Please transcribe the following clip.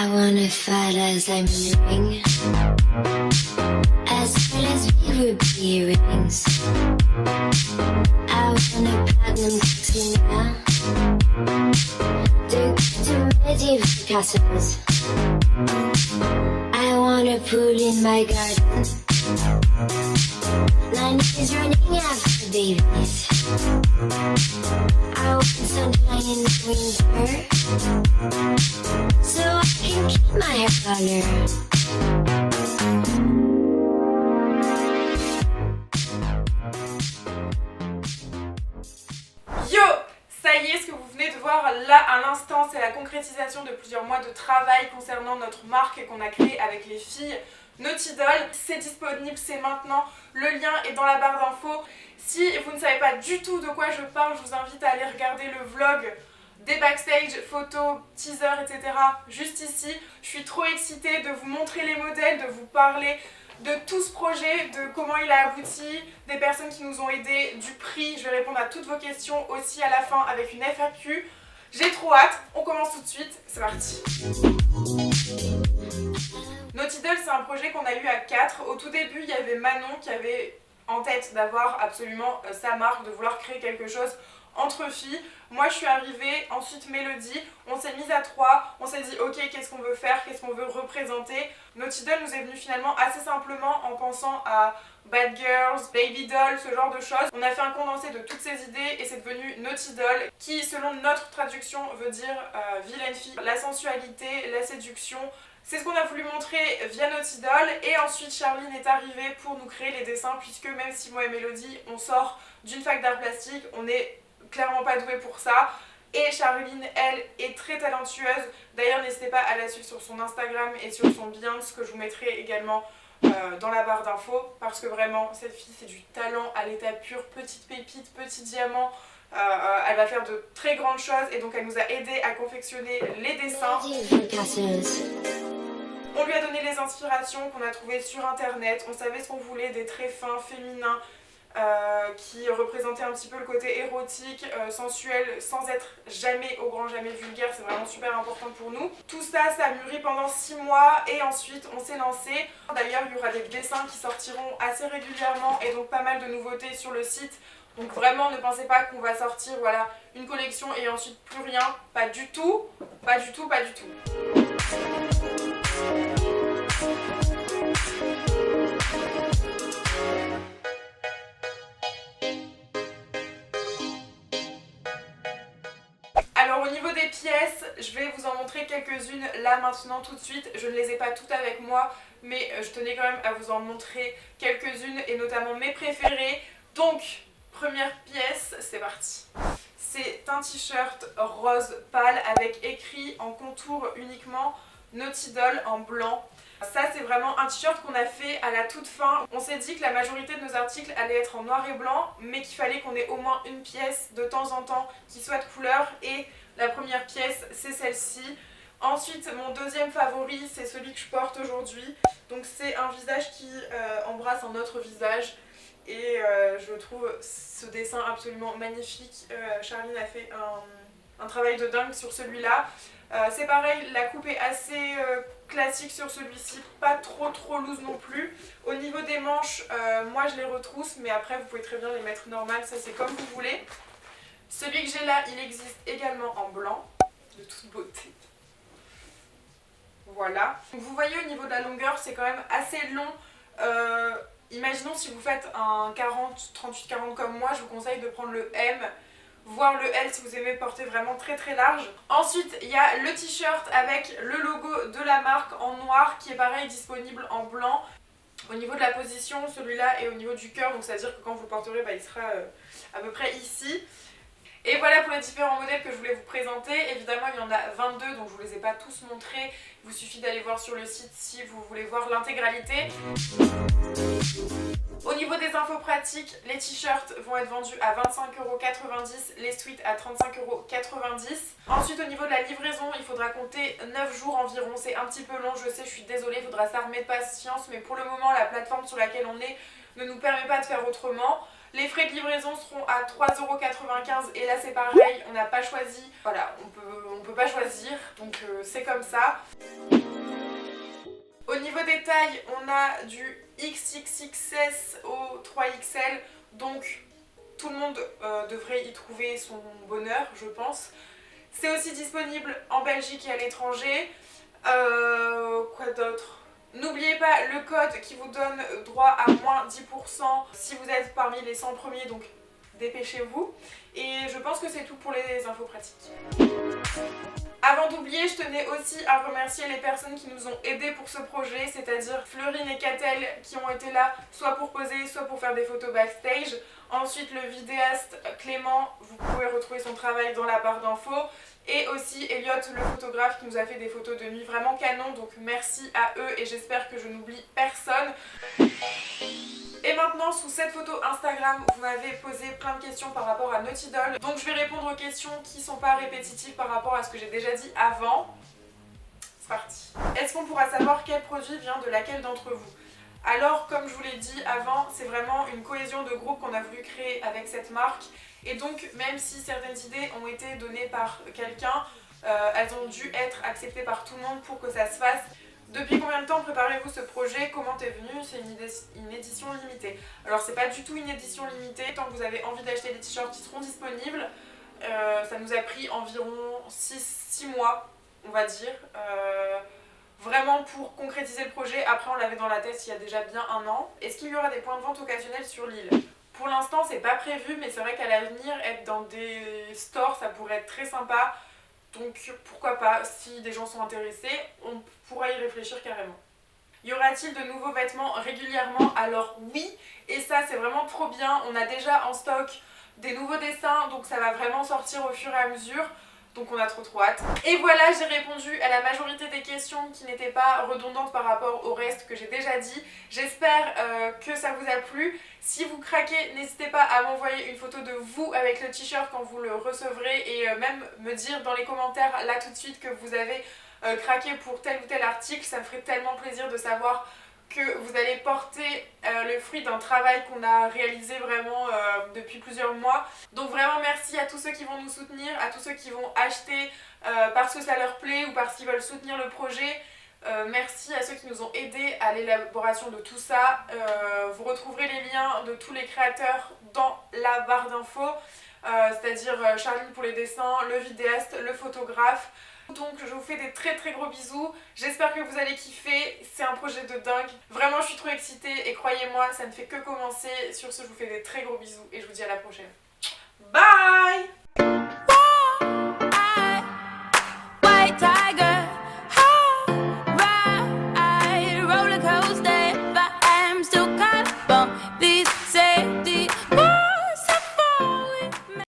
wanna fight as I'm living, as well as we would be rings. I wanna platinum casino, to medieval castles. I wanna pool in my garden, 90s running after babies. I want sunshine in the winter, so I can keep my hair color. Yo! Ça y est, ce que vous venez de voir là à l'instant, c'est la concrétisation de plusieurs mois de travail concernant notre marque qu'on a créée avec les filles Naughty Doll. C'est disponible, c'est maintenant, le lien est dans la barre d'infos. Si vous ne savez pas du tout de quoi je parle, je vous invite à aller regarder le vlog des backstage, photos, teasers, etc. juste ici. Je suis trop excitée de vous montrer les modèles, de vous parler de tout ce projet, de comment il a abouti, des personnes qui nous ont aidés, du prix. Je vais répondre à toutes vos questions aussi à la fin avec une FAQ. J'ai trop hâte, on commence tout de suite, c'est parti. Naughty Doll, c'est un projet qu'on a eu à 4. Au tout début, il y avait Manon qui avait en tête d'avoir absolument sa marque, de vouloir créer quelque chose entre filles. Moi je suis arrivée, ensuite Mélodie, on s'est mise à 3, on s'est dit ok, qu'est-ce qu'on veut faire, qu'est-ce qu'on veut représenter. Naughty Doll nous est venu finalement assez simplement en pensant à Bad Girls, Baby Doll, ce genre de choses. On a fait un condensé de toutes ces idées et c'est devenu Naughty Doll qui, selon notre traduction, veut dire vilaine fille, la sensualité, la séduction. C'est ce qu'on a voulu montrer via Naughty Doll et ensuite Charline est arrivée pour nous créer les dessins puisque même si moi et Mélodie on sort d'une fac d'art plastique, on est clairement pas douée pour ça. Et Charline, elle, est très talentueuse. D'ailleurs, n'hésitez pas à la suivre sur son Instagram et sur son Behance que je vous mettrai également dans la barre d'infos parce que vraiment, cette fille, c'est du talent à l'état pur, petite pépite, petit diamant. Elle va faire de très grandes choses et donc elle nous a aidé à confectionner les dessins. On lui a donné les inspirations qu'on a trouvées sur internet. On savait ce qu'on voulait, des traits fins, féminins, qui représentait un petit peu le côté érotique, sensuel, sans être jamais, au grand jamais vulgaire. C'est vraiment super important pour nous. Tout ça, ça a mûri pendant 6 mois et ensuite on s'est lancé. D'ailleurs, il y aura des dessins qui sortiront assez régulièrement et donc pas mal de nouveautés sur le site. Donc vraiment, ne pensez pas qu'on va sortir voilà, une collection et ensuite plus rien. Pas du tout, pas du tout, pas du tout. Alors au niveau des pièces, je vais vous en montrer quelques-unes là maintenant tout de suite. Je ne les ai pas toutes avec moi, mais je tenais quand même à vous en montrer quelques-unes et notamment mes préférées. Donc, première pièce, c'est parti. C'est un t-shirt rose pâle avec écrit en contour uniquement Naughty Doll en blanc. Ça c'est vraiment un t-shirt qu'on a fait à la toute fin. On s'est dit que la majorité de nos articles allaient être en noir et blanc, mais qu'il fallait qu'on ait au moins une pièce de temps en temps qui soit de couleur. Et la première pièce c'est celle-ci. Ensuite mon deuxième favori c'est celui que je porte aujourd'hui. Donc c'est un visage qui embrasse un autre visage. Et je trouve ce dessin absolument magnifique. Charline a fait un travail de dingue sur celui-là. C'est pareil, la coupe est assez classique sur celui-ci, pas trop loose non plus. Au niveau des manches, moi je les retrousse, mais après vous pouvez très bien les mettre normales, ça c'est comme vous voulez. Celui que j'ai là, il existe également en blanc, de toute beauté. Voilà. Donc vous voyez au niveau de la longueur, c'est quand même assez long. Imaginons si vous faites un 40, 38-40 comme moi, je vous conseille de prendre le M, voire le L si vous aimez porter vraiment très large. Ensuite, il y a le t-shirt avec le logo de la marque en noir qui est pareil disponible en blanc. Au niveau de la position, celui-là est au niveau du cœur, donc ça veut dire que quand vous le porterez, il sera à peu près ici. Et voilà pour les différents modèles que je voulais vous présenter. Évidemment, il y en a 22, donc je ne vous les ai pas tous montrés. Il vous suffit d'aller voir sur le site si vous voulez voir l'intégralité. Au niveau des infos pratiques, les t-shirts vont être vendus à 25,90 €, les sweats à 35,90 €. Ensuite, au niveau de la livraison, il faudra compter 9 jours environ. C'est un petit peu long, je sais, je suis désolée, il faudra s'armer de patience. Mais pour le moment, la plateforme sur laquelle on est ne nous permet pas de faire autrement. Les frais de livraison seront à 3,95 € et là c'est pareil, on n'a pas choisi, voilà, on peut pas choisir, donc c'est comme ça. niveau des tailles, on a du XXXS au 3XL, donc tout le monde devrait y trouver son bonheur, je pense. C'est aussi disponible en Belgique et à l'étranger. Quoi d'autre? N'oubliez pas le code qui vous donne droit à moins 10% si vous êtes parmi les 100 premiers, donc dépêchez-vous. Et je pense que c'est tout pour les infos pratiques. Avant d'oublier, je tenais aussi à remercier les personnes qui nous ont aidés pour ce projet, c'est-à-dire Fleurine et Catel qui ont été là soit pour poser, soit pour faire des photos backstage. Ensuite, le vidéaste Clément, vous pouvez retrouver son travail dans la barre d'infos. Et aussi Elliot, le photographe, qui nous a fait des photos de nuit vraiment canon, donc merci à eux et j'espère que je n'oublie personne. Et maintenant, sous cette photo Instagram, vous m'avez posé plein de questions par rapport à Naughty Doll. Donc je vais répondre aux questions qui sont pas répétitives par rapport à ce que j'ai déjà dit avant. C'est parti. Est-ce qu'on pourra savoir quel produit vient de laquelle d'entre vous? Alors, comme je vous l'ai dit avant, c'est vraiment une cohésion de groupe qu'on a voulu créer avec cette marque. Et donc, même si certaines idées ont été données par quelqu'un, elles ont dû être acceptées par tout le monde pour que ça se fasse. Depuis combien de temps préparez-vous ce projet? Comment est venu? C'est une édition limitée. Alors c'est pas du tout une édition limitée. Tant que vous avez envie d'acheter des t-shirts, ils seront disponibles. Ça nous a pris environ 6 mois, on va dire. Vraiment pour concrétiser le projet. Après on l'avait dans la tête il y a déjà bien un an. Est-ce qu'il y aura des points de vente occasionnels sur l'île? Pour l'instant c'est pas prévu, mais c'est vrai qu'à l'avenir être dans des stores ça pourrait être très sympa. Donc pourquoi pas, si des gens sont intéressés, on pourra y réfléchir carrément. Y aura-t-il de nouveaux vêtements régulièrement? Alors oui, et ça c'est vraiment trop bien. On a déjà en stock des nouveaux dessins, donc ça va vraiment sortir au fur et à mesure. Donc on a trop hâte. Et voilà, j'ai répondu à la majorité des questions qui n'étaient pas redondantes par rapport au reste que j'ai déjà dit. J'espère que ça vous a plu. Si vous craquez, n'hésitez pas à m'envoyer une photo de vous avec le t-shirt quand vous le recevrez et même me dire dans les commentaires là tout de suite que vous avez craqué pour tel ou tel article. Ça me ferait tellement plaisir de savoir que vous allez porter le fruit d'un travail qu'on a réalisé vraiment depuis plusieurs mois. Donc vraiment merci à tous ceux qui vont nous soutenir, à tous ceux qui vont acheter parce que ça leur plaît ou parce qu'ils veulent soutenir le projet. Merci à ceux qui nous ont aidés à l'élaboration de tout ça. Vous retrouverez les liens de tous les créateurs dans la barre d'infos, c'est-à-dire Charline pour les dessins, le vidéaste, le photographe. Donc je vous fais des très gros bisous, j'espère que vous allez kiffer, c'est un projet de dingue. Vraiment je suis trop excitée et croyez-moi ça ne fait que commencer. Sur ce je vous fais des très gros bisous et je vous dis à la prochaine. Bye!